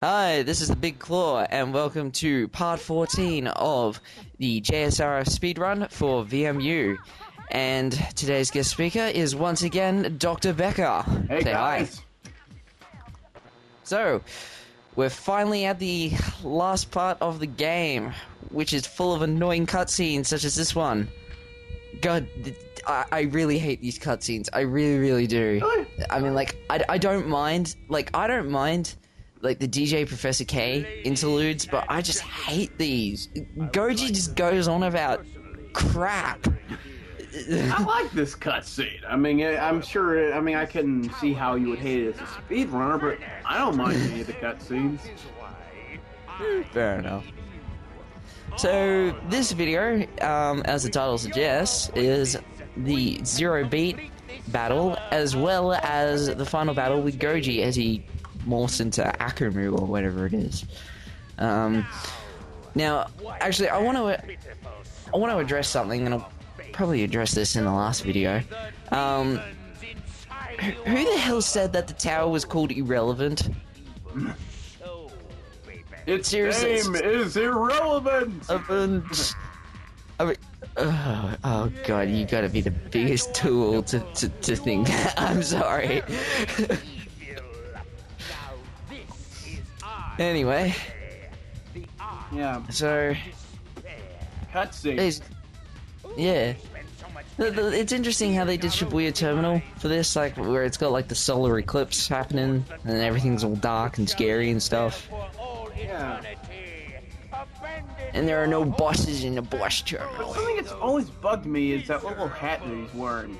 Hi, this is TheBigClaw, and welcome to part 14 of the JSRF speedrun for VMU. And today's guest speaker is once again Dr. Becker. Hey Say guys! hi. So, we're finally at the last part of the game, which is full of annoying cutscenes such as this one. God, I really hate these cutscenes. I really do. Really? I mean, like, I don't mind. Like, I don't mind like the DJ Professor K interludes, but I just hate these. Gouji just goes on about crap. I like this cutscene. I mean, I'm sure. I mean, I can see how you would hate it as a speedrunner, but I don't mind any of the cutscenes. Fair enough. So this video, as the title suggests, is the 0 beat battle as well as the final battle with Gouji as he morphs into Akumu or whatever it is. Now, actually, I want to address something, and I'll probably address this in the last video. Who the hell said that the tower was called irrelevant? Its Seriously, name is irrelevant. I mean, oh god, you gotta be the biggest tool to think that. I'm sorry. Anyway, Yeah. so Cutscene. yeah, it's interesting how they did Shibuya Terminal for this, like where it's got like the solar eclipse happening and everything's all dark and scary and stuff. Yeah. And there are no bosses in the boss terminal. Something that's always bugged me is that little hat that he's wearing.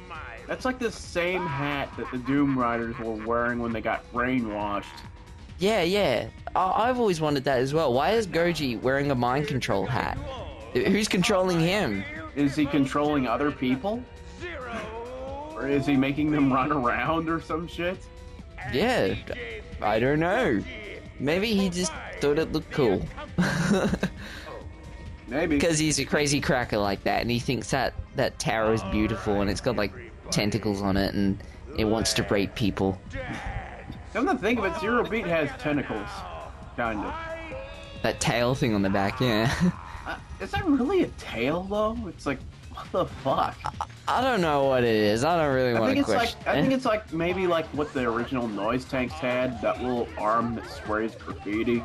That's like the same hat that the Doom Riders were wearing when they got brainwashed. Yeah. I've always wondered that as well. Why is Gouji wearing a mind control hat? Who's controlling him? Is he controlling other people? Or is he making them run around or some shit? Yeah, I don't know. Maybe he just thought it looked cool. Maybe. Because he's a crazy cracker like that, and he thinks that tower is beautiful, and it's got like tentacles on it, and it wants to rape people. Come to think of it, Zero Beat has tentacles. Kind of. That tail thing on the back, yeah. Is that really a tail, though? It's like, what the fuck? I don't know what it is. I don't really want to question. I think it's like maybe like what the original noise tanks had. That little arm that sprays graffiti.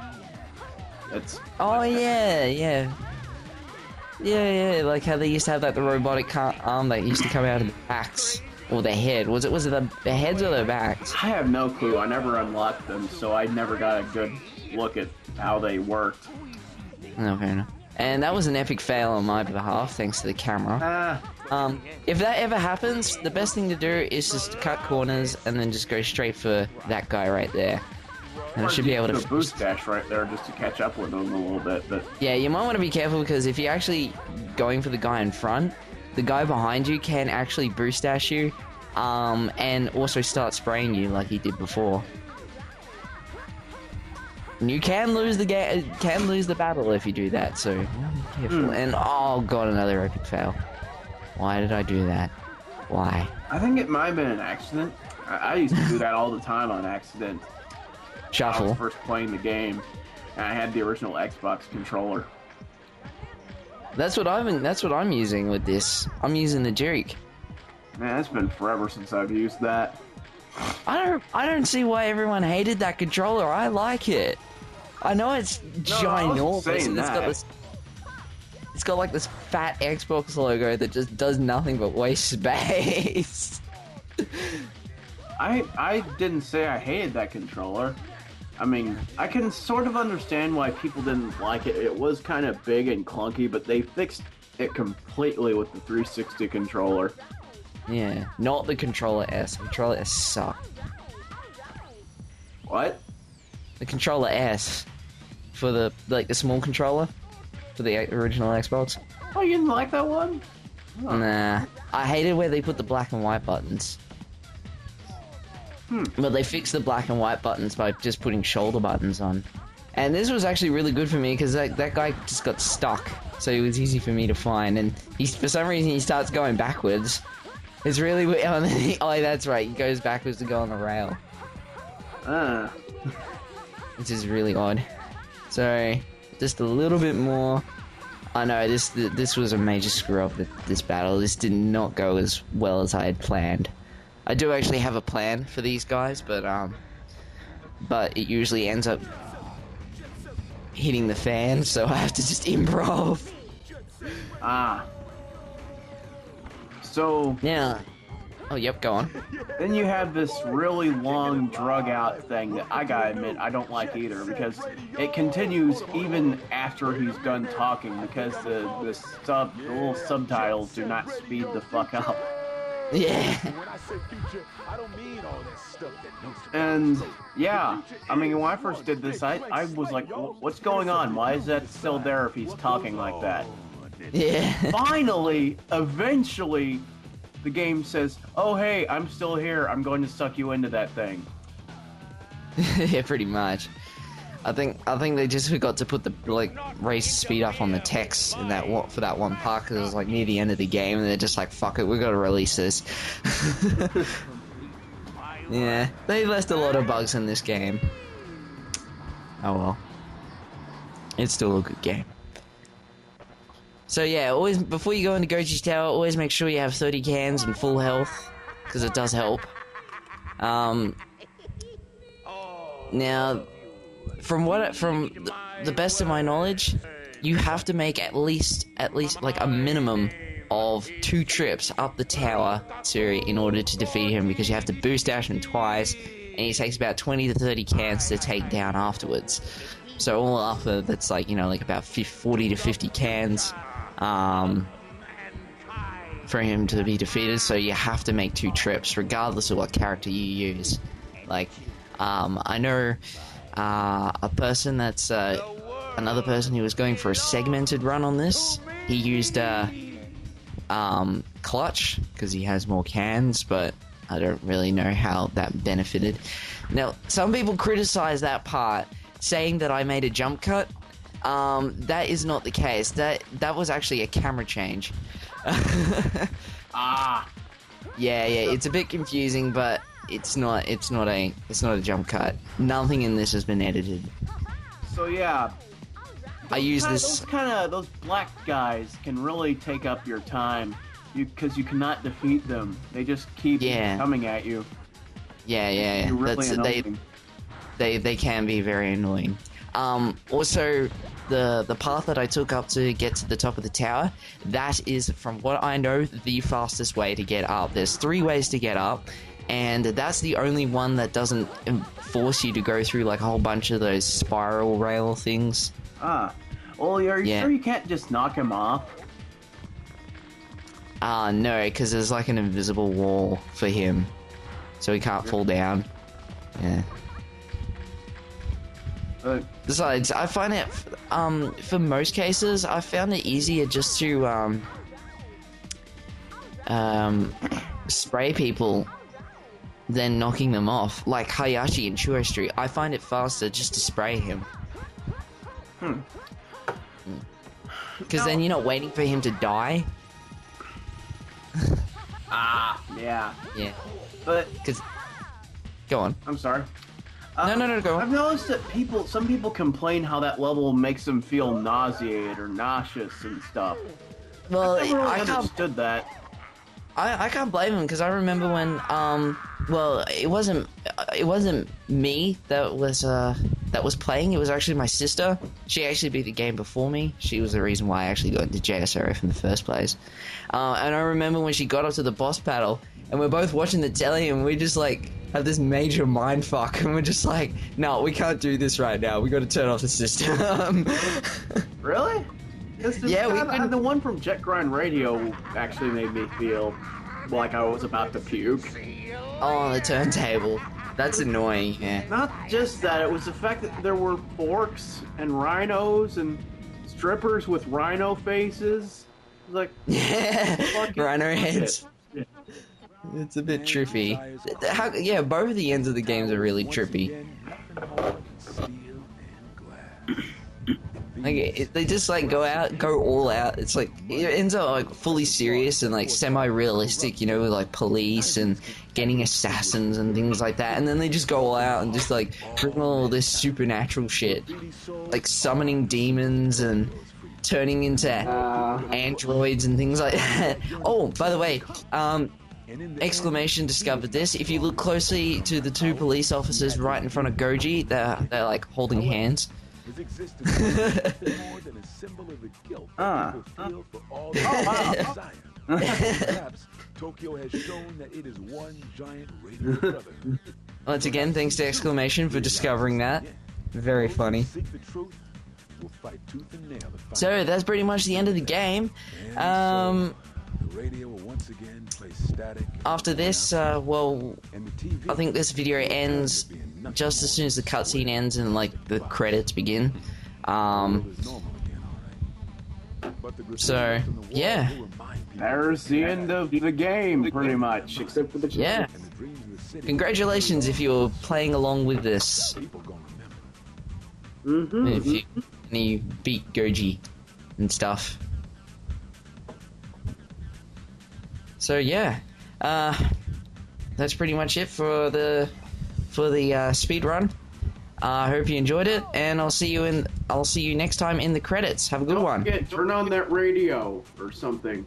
It's. Oh yeah. Like how they used to have like the robotic arm that used to come out of the backs or the head. Was it the heads or the backs? I have no clue. I never unlocked them, so I never got a good look at how they worked. No, fair enough. And that was an epic fail on my behalf, thanks to the camera. If that ever happens, the best thing to do is just cut corners and then just go straight for that guy right there. And I should be able to boost dash right there just to catch up with him a little bit. But yeah, you might want to be careful because if you're actually going for the guy in front, the guy behind you can actually boost dash you, and also start spraying you like he did before. And you can lose the game, can lose the battle if you do that. So be careful. And oh god, another epic fail. Why did I do that? Why? I think it might have been an accident. I used to do that all the time on accident. Shuffle. I was first playing the game, and I had the original Xbox controller. That's what I'm using with this. I'm using the Duke. Man, it's been forever since I've used that. I don't see why everyone hated that controller. I like it. I know it's ginormous and it's got like this fat Xbox logo that just does nothing but waste space. I didn't say I hated that controller. I mean, I can sort of understand why people didn't like it. It was kind of big and clunky, but they fixed it completely with the 360 controller. Yeah, not the controller S. The controller S sucked. What? The controller S for the small controller for the original Xbox. Oh, you didn't like that one? Oh. Nah, I hated where they put the black and white buttons. But they fixed the black and white buttons by just putting shoulder buttons on. And this was actually really good for me because that guy just got stuck, so it was easy for me to find. And for some reason he starts going backwards. It's really weird. Oh, that's right. He goes backwards to go on the rail. which is really odd. So, just a little bit more. I know this was a major screw up, this battle. This did not go as well as I had planned. I do actually have a plan for these guys, but it usually ends up hitting the fan, so I have to just improv. Ah. So... Yeah. Oh, yep, go on. Then you have this really long drug out thing that I gotta admit I don't like either, because it continues even after he's done talking, because the little subtitles do not speed the fuck up. Yeah. And yeah, I mean, when I first did this, I was like, what's going on? Why is that still there if he's talking like that? Yeah. Finally, eventually, the game says, oh hey, I'm still here, I'm going to suck you into that thing. Yeah, pretty much. I think they just forgot to put the raise speed up on the text in that for that one part, because it was like near the end of the game, and they're just like, fuck it, we gotta release this. Yeah, they left a lot of bugs in this game. Oh well. It's still a good game. So yeah, always before you go into Gouji's tower, always make sure you have 30 cans and full health, because it does help. Now, from the best of my knowledge, you have to make at least like a minimum of 2 trips up the tower in order to defeat him, because you have to boost dash him twice, and he takes about 20 to 30 cans to take down afterwards. So all up, that's like, you know, like about 40 to 50 cans for him to be defeated. So you have to make 2 trips regardless of what character you use. Like, I know a person that's another person who was going for a segmented run on this. He used clutch because he has more cans, but I don't really know how that benefited. Now, some people criticize that part, saying that I made a jump cut. That is not the case. That was actually a camera change. Ah. Yeah, it's a bit confusing, but it's not a jump cut. Nothing in this has been edited. So yeah, I use this. Those black guys can really take up your time, because you cannot defeat them. They just keep coming at you. Yeah. You're really annoying. They can be very annoying. Also, the path that I took up to get to the top of the tower, that is, from what I know, the fastest way to get up. There's 3 ways to get up, and that's the only one that doesn't force you to go through like a whole bunch of those spiral rail things. Ah. Well, are you sure you can't just knock him off? No, because there's like an invisible wall for him, so he can't fall down. Yeah. Besides, I find it, for most cases, I found it easier just to, spray people than knocking them off. Like Hayashi in Chuo Street, I find it faster just to spray him. Because then you're not waiting for him to die. Yeah. Yeah. But... Go on. I'm sorry. No, go on. I've noticed that some people complain how that level makes them feel nauseated or nauseous and stuff. Well, I never really understood that. I can't blame him, because I remember when, well, it wasn't me that was playing, it was actually my sister. She actually beat the game before me. She was the reason why I actually got into JSRF in the first place. And I remember when she got up to the boss battle, and we're both watching the telly, and we just, like, have this major mind fuck, and we're just like, no, we can't do this right now. We got to turn off the system. Really? Yeah, the one from Jet Grind Radio actually made me feel like I was about to puke. Oh, on the turntable. That's annoying, yeah. Not just that, it was the fact that there were forks and rhinos and strippers with rhino faces. Like, yeah, rhino heads. Yeah. It's a bit trippy. Yeah, both of the ends of the games are really trippy. Like they just like go all out. It's like it ends up like fully serious and like semi-realistic, you know, with like police and getting assassins and things like that. And then they just go all out and just like bring all this supernatural shit, like summoning demons and turning into androids and things like that. Oh, by the way, exclamation discovered this. If you look closely to the two police officers right in front of Gouji, they're like holding hands. His existence is more than a symbol of the guilt that people feel for all the desire. Perhaps Tokyo has shown that it is one giant radio brother. Once again, thanks to exclamation for discovering that. Very funny. So that's pretty much the end of the game. After this, well, I think this video ends just as soon as the cutscene ends and like the credits begin. So yeah, there's the end of the game, pretty much, except for the chat. Yeah. Congratulations if you're playing along with this. If you beat Gouji and stuff. So yeah, that's pretty much it for the speed run. I hope you enjoyed it, and I'll see you next time in the credits. Have a good one. Turn on that radio or something.